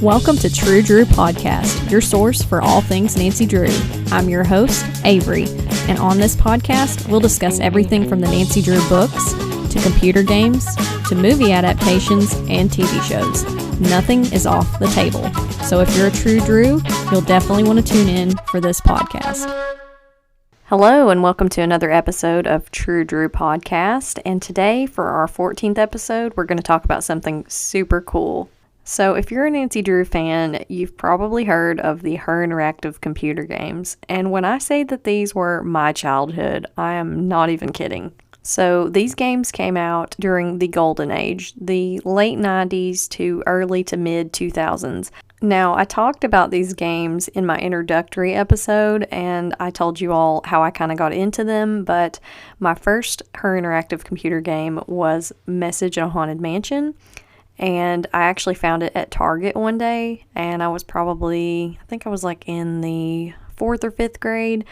Welcome to True Drew Podcast, your source for all things Nancy Drew. I'm your host, Avery, and on this podcast, we'll discuss everything from the Nancy Drew books, to computer games, to movie adaptations, and TV shows. Nothing is off the table. So if you're a True Drew, you'll definitely want to tune in for this podcast. Hello, and welcome to another episode of True Drew Podcast. And today, for our 14th episode, we're going to talk about something super cool. So if you're a Nancy Drew fan, you've probably heard of the HerInteractive computer games. And when I say that these were my childhood, I am not even kidding. So these games came out during the golden age, the late 90s to early to mid 2000s. Now, I talked about these games in my introductory episode, and I told you all how I kind of got into them, but my first HerInteractive computer game was Message in a Haunted Mansion. And I actually found it at Target one day, and I was I think I was like in the 4th or 5th grade,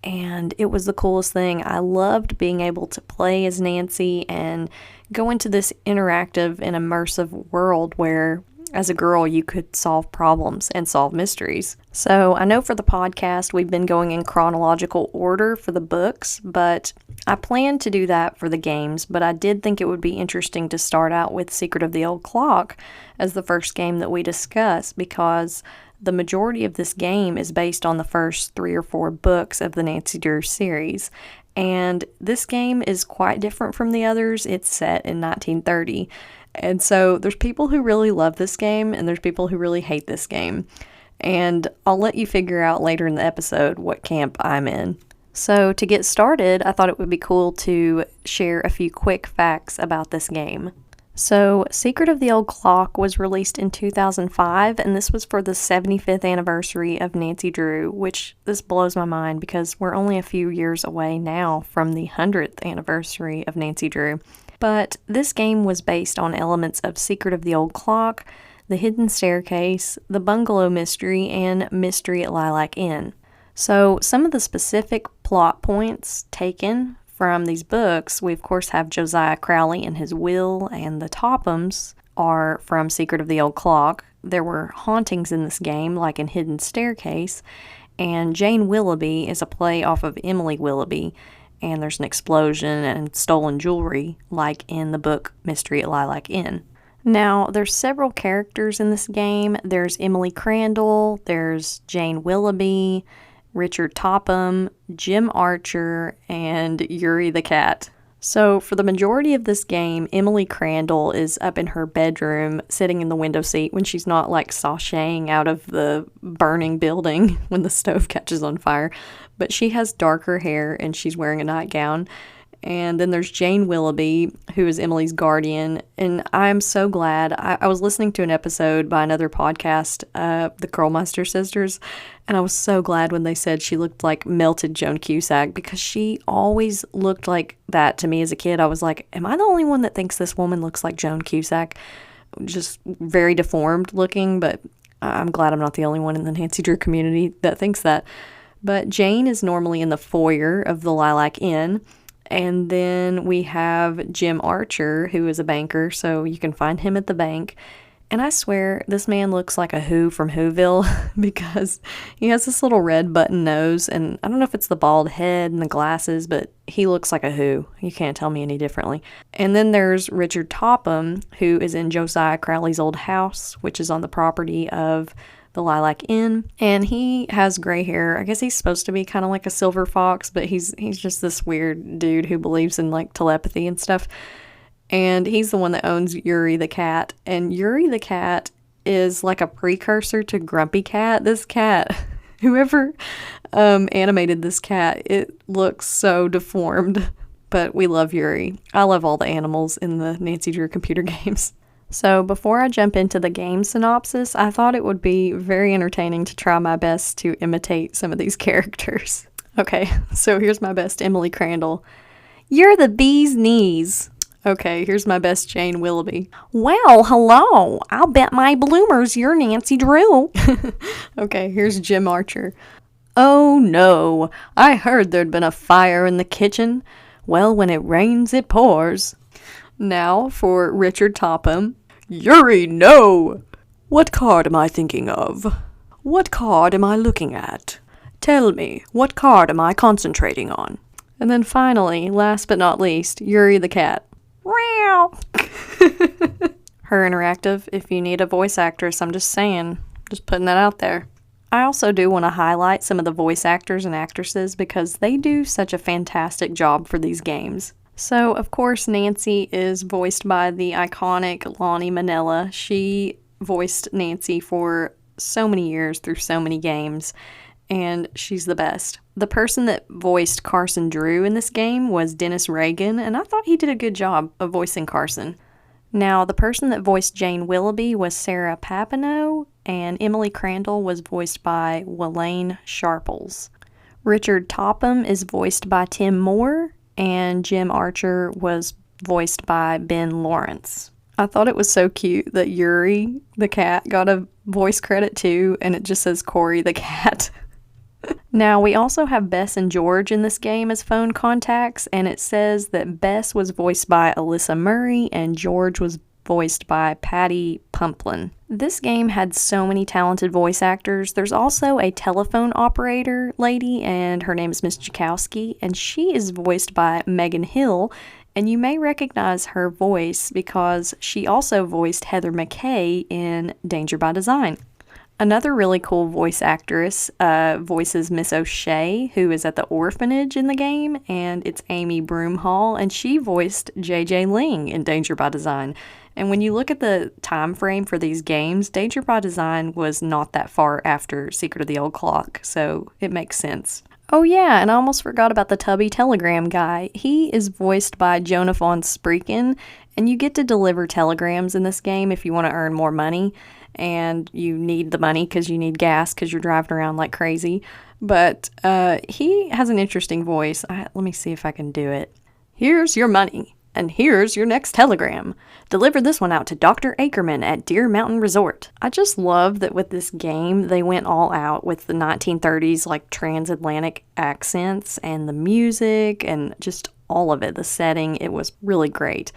and it was the coolest thing. I loved being able to play as Nancy and go into this interactive and immersive world where, as a girl, you could solve problems and solve mysteries. So I know for the podcast, we've been going in chronological order for the books, but I planned to do that for the games, but I did think it would be interesting to start out with Secret of the Old Clock as the first game that we discuss, because the majority of this game is based on the first 3 or 4 books of the Nancy Drew series. And this game is quite different from the others. It's set in 1930. And so there's people who really love this game, and there's people who really hate this game. And I'll let you figure out later in the episode what camp I'm in. So to get started, I thought it would be cool to share a few quick facts about this game. So Secret of the Old Clock was released in 2005, and this was for the 75th anniversary of Nancy Drew, which this blows my mind because we're only a few years away now from the 100th anniversary of Nancy Drew. But this game was based on elements of Secret of the Old Clock, The Hidden Staircase, The Bungalow Mystery, and Mystery at Lilac Inn. So some of the specific plot points taken from these books, we of course have Josiah Crowley and his will, and the Tophams are from Secret of the Old Clock. There were hauntings in this game, like in Hidden Staircase, and Jane Willoughby is a play off of Emily Willoughby, and there's an explosion and stolen jewelry, like in the book Mystery at Lilac Inn. Now, there's several characters in this game. There's Emily Crandall, there's Jane Willoughby, Richard Topham, Jim Archer, and Yuri the cat. So for the majority of this game, Emily Crandall is up in her bedroom sitting in the window seat when she's not like sashaying out of the burning building when the stove catches on fire. But she has darker hair and she's wearing a nightgown. And then there's Jane Willoughby, who is Emily's guardian. And I'm so glad. I was listening to an episode by another podcast, the Curlmeister Sisters, and I was so glad when they said she looked like melted Joan Cusack, because she always looked like that to me as a kid. I was like, am I the only one that thinks this woman looks like Joan Cusack? Just very deformed looking, but I'm glad I'm not the only one in the Nancy Drew community that thinks that. But Jane is normally in the foyer of the Lilac Inn. And then we have Jim Archer, who is a banker, so you can find him at the bank. And I swear, this man looks like a Who from Whoville, because he has this little red button nose, and I don't know if it's the bald head and the glasses, but he looks like a Who. You can't tell me any differently. And then there's Richard Topham, who is in Josiah Crowley's old house, which is on the property of the Lilac Inn, and he has gray hair. I guess he's supposed to be kind of like a silver fox, but he's just this weird dude who believes in like telepathy and stuff. And he's the one that owns Yuri the cat, and Yuri the cat is like a precursor to Grumpy Cat. This cat, whoever animated this cat, it looks so deformed, but we love Yuri. I love all the animals in the Nancy Drew computer games. So before I jump into the game synopsis, I thought it would be very entertaining to try my best to imitate some of these characters. Okay, so here's my best Emily Crandall. You're the bee's knees. Okay, here's my best Jane Willoughby. Well, hello. I'll bet my bloomers you're Nancy Drew. Okay, here's Jim Archer. Oh no, I heard there'd been a fire in the kitchen. Well, when it rains, it pours. Now for Richard Topham. Yuri, no! What card am I thinking of? What card am I looking at? Tell me, what card am I concentrating on? And then finally, last but not least, Yuri the cat. Meow. HerInteractive, if you need a voice actress, I'm just saying, just putting that out there. I also do want to highlight some of the voice actors and actresses because they do such a fantastic job for these games. So, of course, Nancy is voiced by the iconic Lonnie Manella. She voiced Nancy for so many years through so many games, and she's the best. The person that voiced Carson Drew in this game was Dennis Reagan, and I thought he did a good job of voicing Carson. Now, the person that voiced Jane Willoughby was Sarah Papineau, and Emily Crandall was voiced by Welaine Sharples. Richard Topham is voiced by Tim Moore, and Jim Archer was voiced by Ben Lawrence. I thought it was so cute that Yuri, the cat, got a voice credit too, and it just says Corey the cat. Now, we also have Bess and George in this game as phone contacts, and it says that Bess was voiced by Alyssa Murray and George was voiced by Patty Pumplin. This game had so many talented voice actors. There's also a telephone operator lady, and her name is Miss Jakowski, and she is voiced by Megan Hill, and you may recognize her voice because she also voiced Heather McKay in Danger by Design. Another really cool voice actress voices Miss O'Shea, who is at the orphanage in the game, and it's Amy Broomhall, and she voiced JJ Ling in Danger by Design. And when you look at the time frame for these games, Danger by Design was not that far after Secret of the Old Clock, so it makes sense. Oh yeah, and I almost forgot about the Tubby Telegram guy. He is voiced by Jonah von Spreeken, and you get to deliver telegrams in this game if you want to earn more money. And you need the money because you need gas because you're driving around like crazy. But he has an interesting voice. Let me see if I can do it. Here's your money, and here's your next telegram. Deliver this one out to Dr. Ackerman at Deer Mountain Resort. I just love that with this game, they went all out with the 1930s like transatlantic accents and the music and just all of it, the setting. It was really great.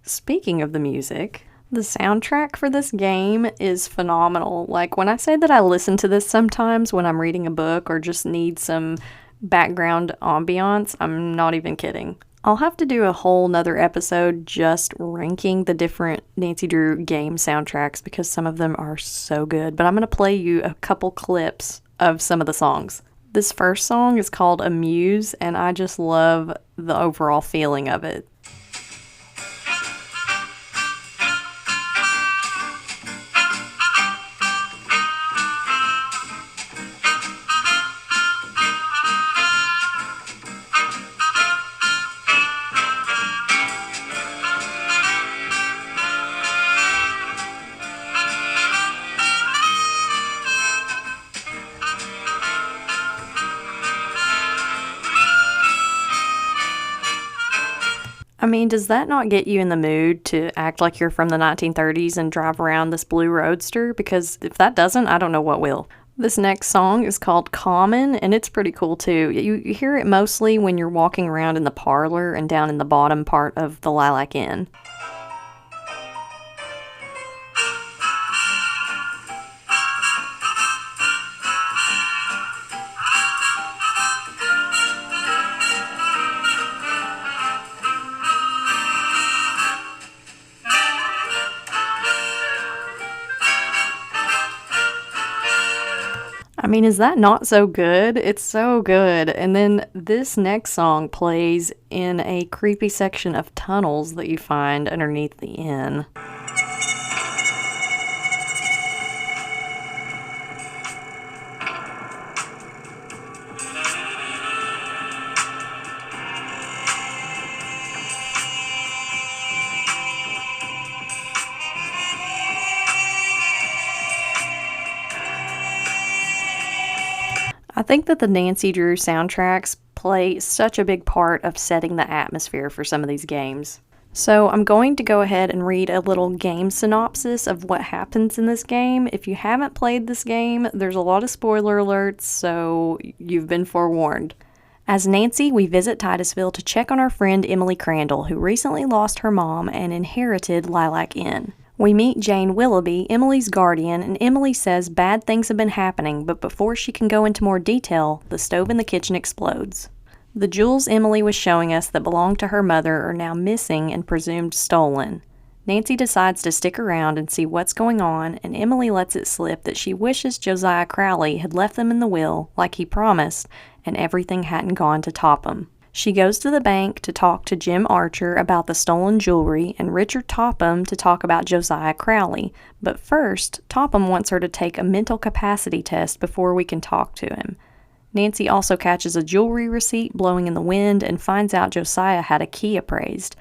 Speaking of the music, the soundtrack for this game is phenomenal. Like, when I say that I listen to this sometimes when I'm reading a book or just need some background ambiance, I'm not even kidding. I'll have to do a whole nother episode just ranking the different Nancy Drew game soundtracks because some of them are so good. But I'm going to play you a couple clips of some of the songs. This first song is called Amuse, and I just love the overall feeling of it. I mean, does that not get you in the mood to act like you're from the 1930s and drive around this blue roadster? Because if that doesn't, I don't know what will. This next song is called Common, and it's pretty cool too. You hear it mostly when you're walking around in the parlor and down in the bottom part of the Lilac Inn. I mean, is that not so good? It's so good. And then this next song plays in a creepy section of tunnels that you find underneath the inn. I think that the Nancy Drew soundtracks play such a big part of setting the atmosphere for some of these games. So I'm going to go ahead and read a little game synopsis of what happens in this game. If you haven't played this game, there's a lot of spoiler alerts, so you've been forewarned. As Nancy, we visit Titusville to check on our friend Emily Crandall, who recently lost her mom and inherited Lilac Inn. We meet Jane Willoughby, Emily's guardian, and Emily says bad things have been happening, but before she can go into more detail, the stove in the kitchen explodes. The jewels Emily was showing us that belonged to her mother are now missing and presumed stolen. Nancy decides to stick around and see what's going on, and Emily lets it slip that she wishes Josiah Crowley had left them in the will, like he promised, and everything hadn't gone to Topham. She goes to the bank to talk to Jim Archer about the stolen jewelry and Richard Topham to talk about Josiah Crowley, but first, Topham wants her to take a mental capacity test before we can talk to him. Nancy also catches a jewelry receipt blowing in the wind and finds out Josiah had a key appraised.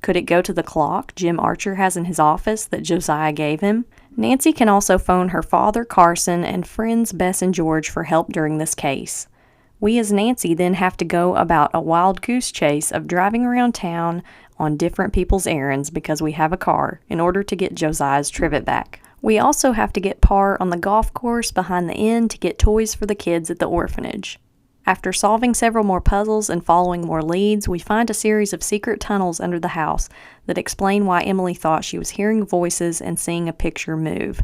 Could it go to the clock Jim Archer has in his office that Josiah gave him? Nancy can also phone her father, Carson, and friends Bess and George for help during this case. We as Nancy then have to go about a wild goose chase of driving around town on different people's errands because we have a car in order to get Josiah's trivet back. We also have to get Parr on the golf course behind the inn to get toys for the kids at the orphanage. After solving several more puzzles and following more leads, we find a series of secret tunnels under the house that explain why Emily thought she was hearing voices and seeing a picture move.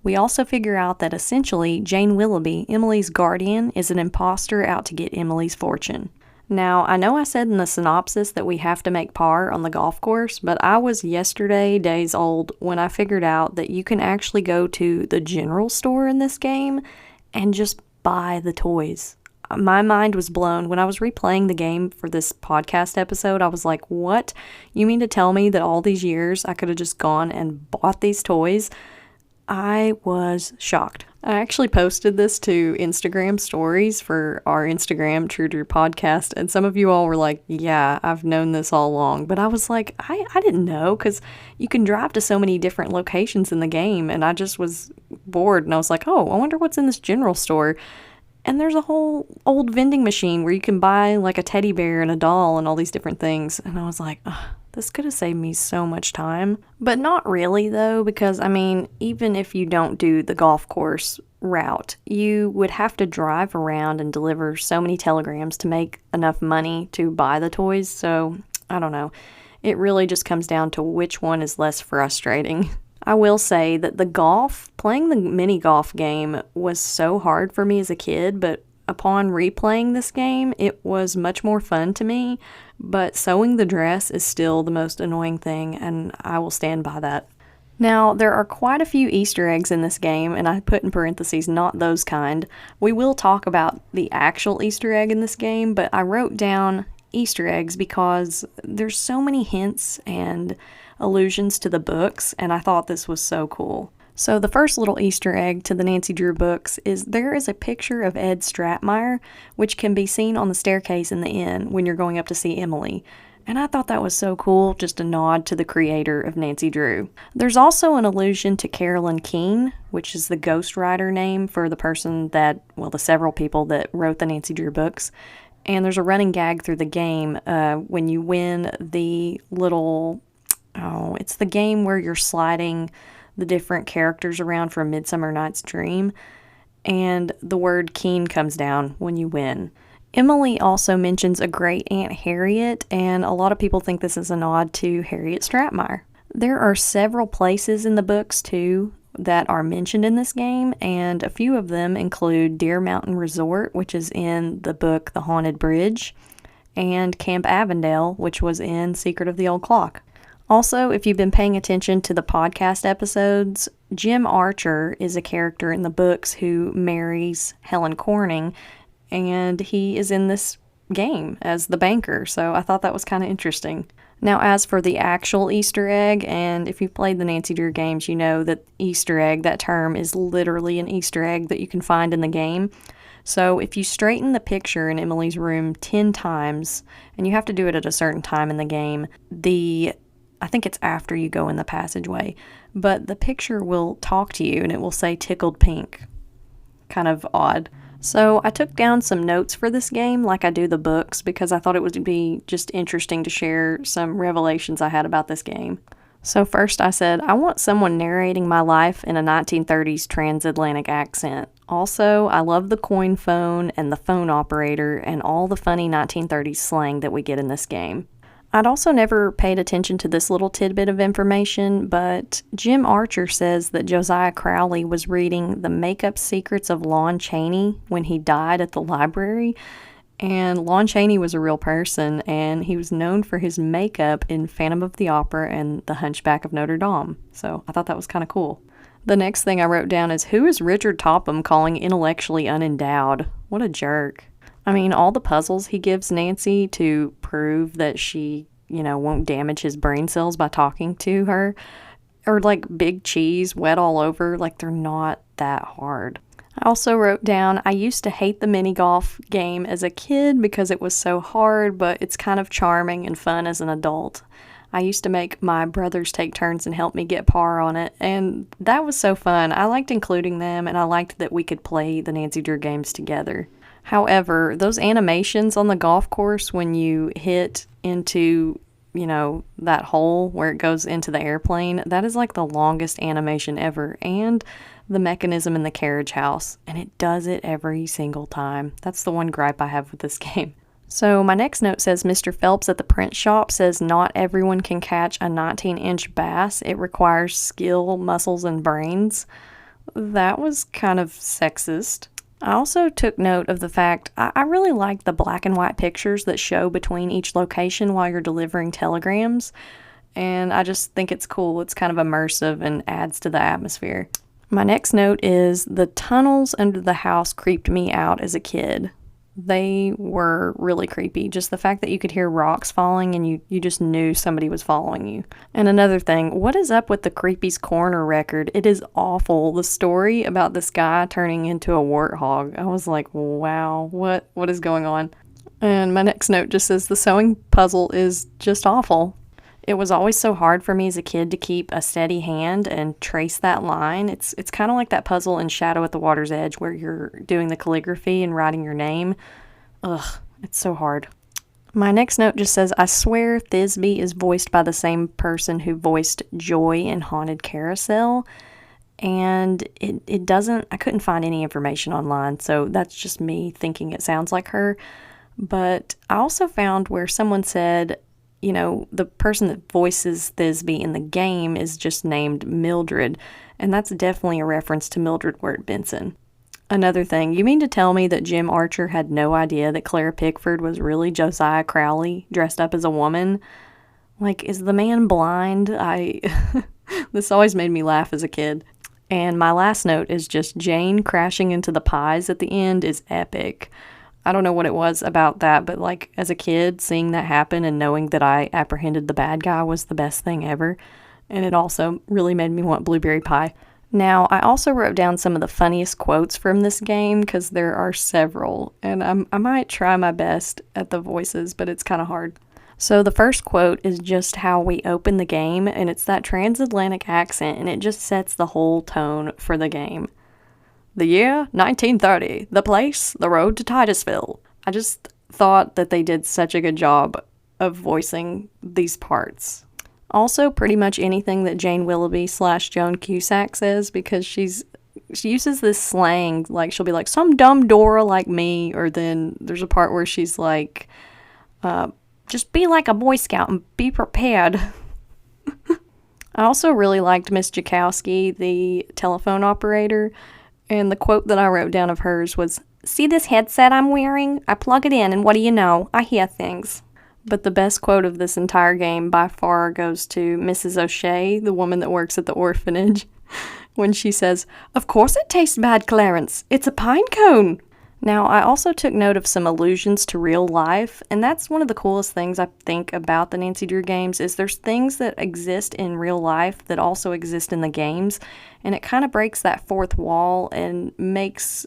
We also figure out that essentially Jane Willoughby, Emily's guardian, is an imposter out to get Emily's fortune. Now, I know I said in the synopsis that we have to make Parr on the golf course, but I was yesterday days old when I figured out that you can actually go to the general store in this game and just buy the toys. My mind was blown. When I was replaying the game for this podcast episode, I was like, what? You mean to tell me that all these years I could have just gone and bought these toys? I was shocked. I actually posted this to Instagram stories for our Instagram True Drew podcast, and some of you all were like, yeah, I've known this all along. But I was like, I didn't know, because you can drive to so many different locations in the game, and I just was bored, and I was like, oh, I wonder what's in this general store. And there's a whole old vending machine where you can buy like a teddy bear and a doll and all these different things. And I was like, this could have saved me so much time. But not really, though, because, I mean, even if you don't do the golf course route, you would have to drive around and deliver so many telegrams to make enough money to buy the toys. So, I don't know. It really just comes down to which one is less frustrating. I will say that playing the mini golf game was so hard for me as a kid, but upon replaying this game, it was much more fun to me. But sewing the dress is still the most annoying thing, and I will stand by that. Now, there are quite a few Easter eggs in this game, and I put in parentheses, not those kind. We will talk about the actual Easter egg in this game, but I wrote down Easter eggs because there's so many hints and allusions to the books, and I thought this was so cool. So the first little Easter egg to the Nancy Drew books is there is a picture of Ed Stratmeyer, which can be seen on the staircase in the inn when you're going up to see Emily. And I thought that was so cool, just a nod to the creator of Nancy Drew. There's also an allusion to Carolyn Keene, which is the ghostwriter name for the person the several people that wrote the Nancy Drew books. And there's a running gag through the game when you win the little... it's the game where you're sliding the different characters around for A Midsummer Night's Dream, and the word Keene comes down when you win. Emily also mentions a great Aunt Harriet, and a lot of people think this is a nod to Harriet Stratmeyer. There are several places in the books, too, that are mentioned in this game, and a few of them include Deer Mountain Resort, which is in the book The Haunted Bridge, and Camp Avondale, which was in Secret of the Old Clock. Also, if you've been paying attention to the podcast episodes, Jim Archer is a character in the books who marries Helen Corning, and he is in this game as the banker, so I thought that was kind of interesting. Now, as for the actual Easter egg, and if you've played the Nancy Drew games, you know that Easter egg, that term, is literally an Easter egg that you can find in the game. So if you straighten the picture in Emily's room 10 times, and you have to do it at a certain time in the game, I think it's after you go in the passageway, but the picture will talk to you and it will say tickled pink. Kind of odd. So I took down some notes for this game like I do the books because I thought it would be just interesting to share some revelations I had about this game. So first I said, I want someone narrating my life in a 1930s transatlantic accent. Also, I love the coin phone and the phone operator and all the funny 1930s slang that we get in this game. I'd also never paid attention to this little tidbit of information, but Jim Archer says that Josiah Crowley was reading The Makeup Secrets of Lon Chaney when he died at the library. And Lon Chaney was a real person, and he was known for his makeup in Phantom of the Opera and The Hunchback of Notre Dame. So I thought that was kind of cool. The next thing I wrote down is, who is Richard Topham calling intellectually unendowed? What a jerk. I mean, all the puzzles he gives Nancy to prove that she, won't damage his brain cells by talking to her, or like big cheese wet all over, like they're not that hard. I also wrote down, I used to hate the mini golf game as a kid because it was so hard, but it's kind of charming and fun as an adult. I used to make my brothers take turns and help me get par on it, and that was so fun. I liked including them, and I liked that we could play the Nancy Drew games together. However, those animations on the golf course when you hit into, that hole where it goes into the airplane, that is like the longest animation ever. And the mechanism in the carriage house, and it does it every single time. That's the one gripe I have with this game. So my next note says, Mr. Phelps at the print shop says not everyone can catch a 19-inch bass. It requires skill, muscles, and brains. That was kind of sexist. I also took note of the fact I really like the black and white pictures that show between each location while you're delivering telegrams, and I just think it's cool. It's kind of immersive and adds to the atmosphere. My next note is, the tunnels under the house creeped me out as a kid. They were really creepy. Just the fact that you could hear rocks falling and you just knew somebody was following you. And another thing, what is up with the Creepy's Corner record? It is awful. The story about this guy turning into a warthog. I was like, wow, what is going on? And my next note just says, the sewing puzzle is just awful. It was always so hard for me as a kid to keep a steady hand and trace that line. It's kind of like that puzzle in Shadow at the Water's Edge where you're doing the calligraphy and writing your name. Ugh, it's so hard. My next note just says, I swear Thisbe is voiced by the same person who voiced Joy in Haunted Carousel. And it doesn't, I couldn't find any information online, so that's just me thinking it sounds like her. But I also found where someone said, the person that voices Thisbe in the game is just named Mildred, and that's definitely a reference to Mildred Wirt Benson. Another thing, you mean to tell me that Jim Archer had no idea that Clara Pickford was really Josiah Crowley dressed up as a woman? Like, is the man blind? This always made me laugh as a kid. And my last note is just Jane crashing into the pies at the end is epic. I don't know what it was about that, but like as a kid, seeing that happen and knowing that I apprehended the bad guy was the best thing ever. And it also really made me want blueberry pie. Now, I also wrote down some of the funniest quotes from this game because there are several, and I might try my best at the voices, but it's kind of hard. So the first quote is just how we open the game, and it's that transatlantic accent, and it just sets the whole tone for the game. The year, 1930. The place, the road to Titusville. I just thought that they did such a good job of voicing these parts. Also, pretty much anything that Jane Willoughby / Joan Cusack says, because she uses this slang, like she'll be like, some dumb Dora like me, or then there's a part where she's like, just be like a Boy Scout and be prepared. I also really liked Miss Jakowski, the telephone operator. And the quote that I wrote down of hers was, see this headset I'm wearing? I plug it in and what do you know? I hear things. But the best quote of this entire game by far goes to Mrs. O'Shea, the woman that works at the orphanage, when she says, of course it tastes bad, Clarence. It's a pine cone. Now, I also took note of some allusions to real life, and that's one of the coolest things I think about the Nancy Drew games is there's things that exist in real life that also exist in the games, and it kind of breaks that fourth wall and makes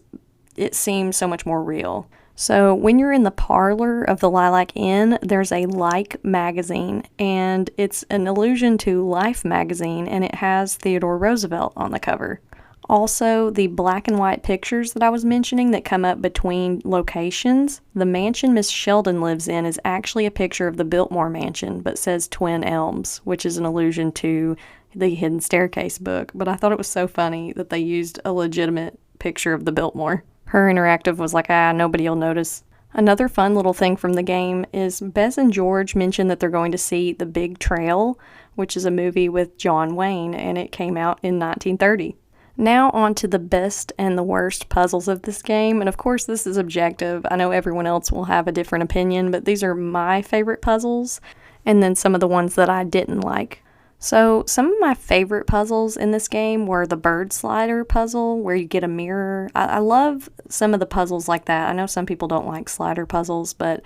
it seem so much more real. So when you're in the parlor of the Lilac Inn, there's a Like magazine, and it's an allusion to Life magazine, and it has Theodore Roosevelt on the cover. Also, the black and white pictures that I was mentioning that come up between locations, the mansion Miss Sheldon lives in is actually a picture of the Biltmore mansion, but says Twin Elms, which is an allusion to the Hidden Staircase book. But I thought it was so funny that they used a legitimate picture of the Biltmore. HerInteractive was like, nobody will notice. Another fun little thing from the game is Bez and George mentioned that they're going to see The Big Trail, which is a movie with John Wayne, and it came out in 1930. Now on to the best and the worst puzzles of this game, and of course this is objective. I know everyone else will have a different opinion, but these are my favorite puzzles, and then some of the ones that I didn't like. So some of my favorite puzzles in this game were the bird slider puzzle, where you get a mirror. I love some of the puzzles like that. I know some people don't like slider puzzles, but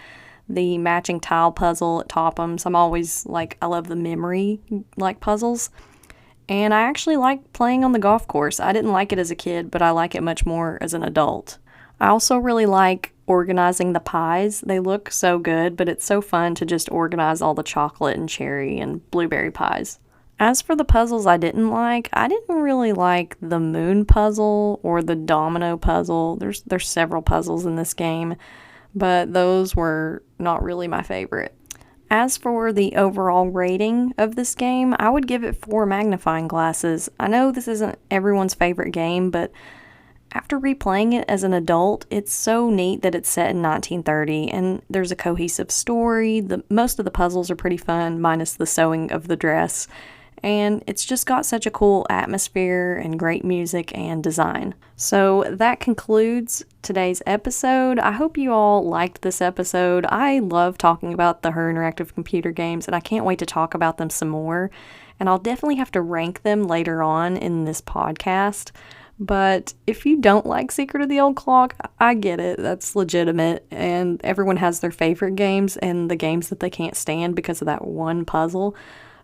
the matching tile puzzle at Topham's, I'm always like, I love the memory like puzzles. And I actually like playing on the golf course. I didn't like it as a kid, but I like it much more as an adult. I also really like organizing the pies. They look so good, but it's so fun to just organize all the chocolate and cherry and blueberry pies. As for the puzzles I didn't really like the moon puzzle or the domino puzzle. There's several puzzles in this game, but those were not really my favorite. As for the overall rating of this game, I would give it 4 magnifying glasses. I know this isn't everyone's favorite game, but after replaying it as an adult, it's so neat that it's set in 1930 and there's a cohesive story. Most of the puzzles are pretty fun, minus the sewing of the dress. And it's just got such a cool atmosphere and great music and design. So that concludes today's episode. I hope you all liked this episode. I love talking about the HerInteractive computer games, and I can't wait to talk about them some more. And I'll definitely have to rank them later on in this podcast. But if you don't like Secret of the Old Clock, I get it. That's legitimate. And everyone has their favorite games and the games that they can't stand because of that one puzzle.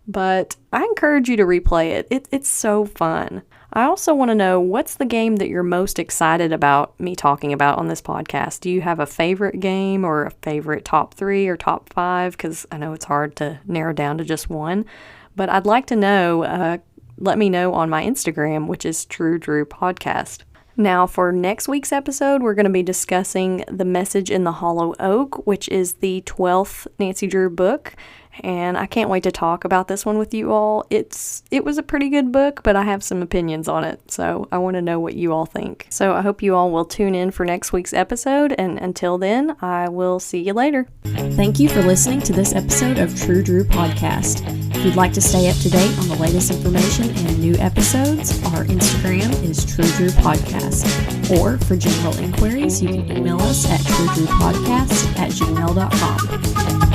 But I encourage you to replay it. It's so fun. I also want to know, what's the game that you're most excited about me talking about on this podcast? Do you have a favorite game or a favorite top 3 or top 5? Because I know it's hard to narrow down to just one. But I'd like to know, let me know on my Instagram, which is True Drew Podcast. Now, for next week's episode, we're going to be discussing The Message in the Hollow Oak, which is the 12th Nancy Drew book. And I can't wait to talk about this one with you all. It was a pretty good book, but I have some opinions on it, so I want to know what you all think. So I hope you all will tune in for next week's episode, and until then, I will see you later. Thank you for listening to this episode of True Drew Podcast. If you'd like to stay up to date on the latest information and new episodes, our Instagram is True Drew Podcast. Or for general inquiries, you can email us at truedrewpodcast@gmail.com.